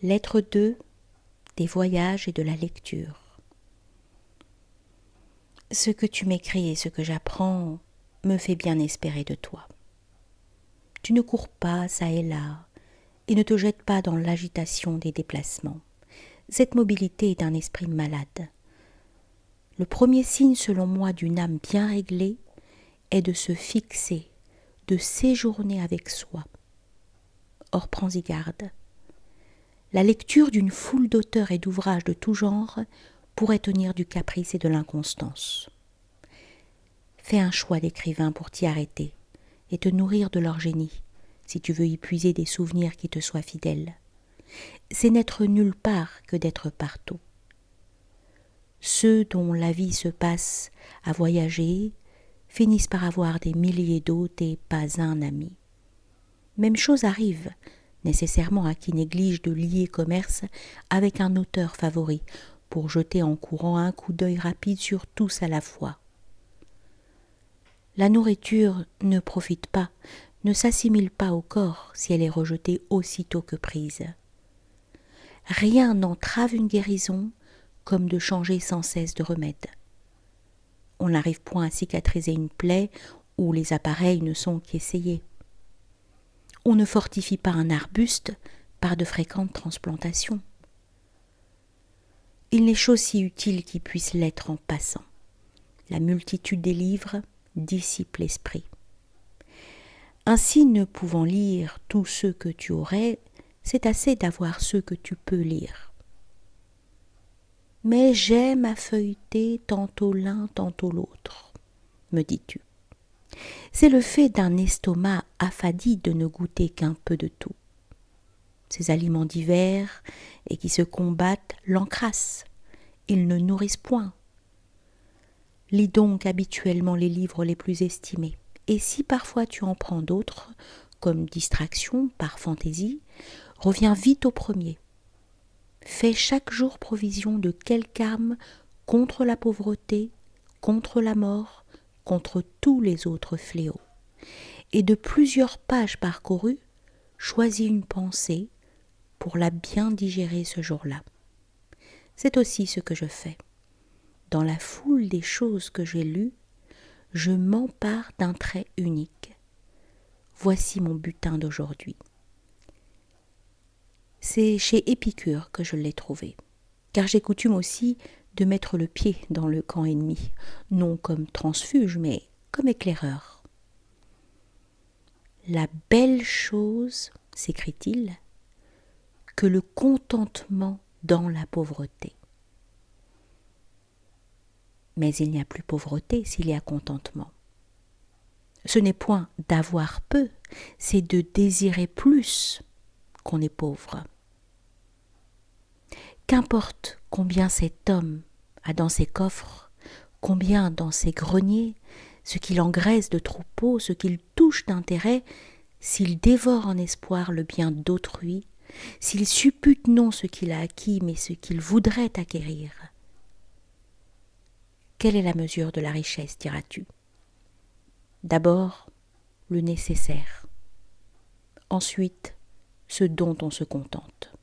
Lettre 2, des voyages et de la lecture. Ce que tu m'écris et ce que j'apprends me fait bien espérer de toi. Tu ne cours pas çà et là et ne te jettes pas dans l'agitation des déplacements. Cette mobilité est un esprit malade. Le premier signe, selon moi, d'une âme bien réglée est de se fixer, de séjourner avec soi. Or, prends-y garde. La lecture d'une foule d'auteurs et d'ouvrages de tout genre pourrait tenir du caprice et de l'inconstance. Fais un choix d'écrivains pour t'y arrêter et te nourrir de leur génie, si tu veux y puiser des souvenirs qui te soient fidèles. C'est n'être nulle part que d'être partout. Ceux dont la vie se passe à voyager finissent par avoir des milliers d'hôtes et pas un ami. Même chose arrive nécessairement à qui néglige de lier commerce avec un auteur favori pour jeter en courant un coup d'œil rapide sur tous à la fois. La nourriture ne profite pas, ne s'assimile pas au corps si elle est rejetée aussitôt que prise. Rien n'entrave une guérison comme de changer sans cesse de remède. On n'arrive point à cicatriser une plaie où les appareils ne sont qu'essayés. On ne fortifie pas un arbuste par de fréquentes transplantations. Il n'est chose si utile qui puisse l'être en passant. La multitude des livres dissipe l'esprit. Ainsi, ne pouvant lire tous ceux que tu aurais, c'est assez d'avoir ceux que tu peux lire. Mais j'aime à feuilleter tantôt l'un, tantôt l'autre, me dis-tu. C'est le fait d'un estomac affadi de ne goûter qu'un peu de tout. Ces aliments divers et qui se combattent l'encrassent. Ils ne nourrissent point. Lis donc habituellement les livres les plus estimés. Et si parfois tu en prends d'autres, comme distraction, par fantaisie, reviens vite au premier. Fais chaque jour provision de quelque arme contre la pauvreté, contre la mort, contre tous les autres fléaux. Et de plusieurs pages parcourues, choisis une pensée pour la bien digérer ce jour-là. C'est aussi ce que je fais. Dans la foule des choses que j'ai lues, je m'empare d'un trait unique. Voici mon butin d'aujourd'hui. C'est chez Épicure que je l'ai trouvé, car j'ai coutume aussi de mettre le pied dans le camp ennemi, non comme transfuge, mais comme éclaireur. La belle chose, s'écrie-t-il, que le contentement dans la pauvreté. Mais il n'y a plus pauvreté s'il y a contentement. Ce n'est point d'avoir peu, c'est de désirer plus qu'on est pauvre. Qu'importe combien cet homme a dans ses coffres, combien dans ses greniers, ce qu'il engraisse de troupeaux, ce qu'il touche d'intérêt, s'il dévore en espoir le bien d'autrui, s'il suppute non ce qu'il a acquis, mais ce qu'il voudrait acquérir. Quelle est la mesure de la richesse, diras-tu ? D'abord, le nécessaire. Ensuite, ce dont on se contente.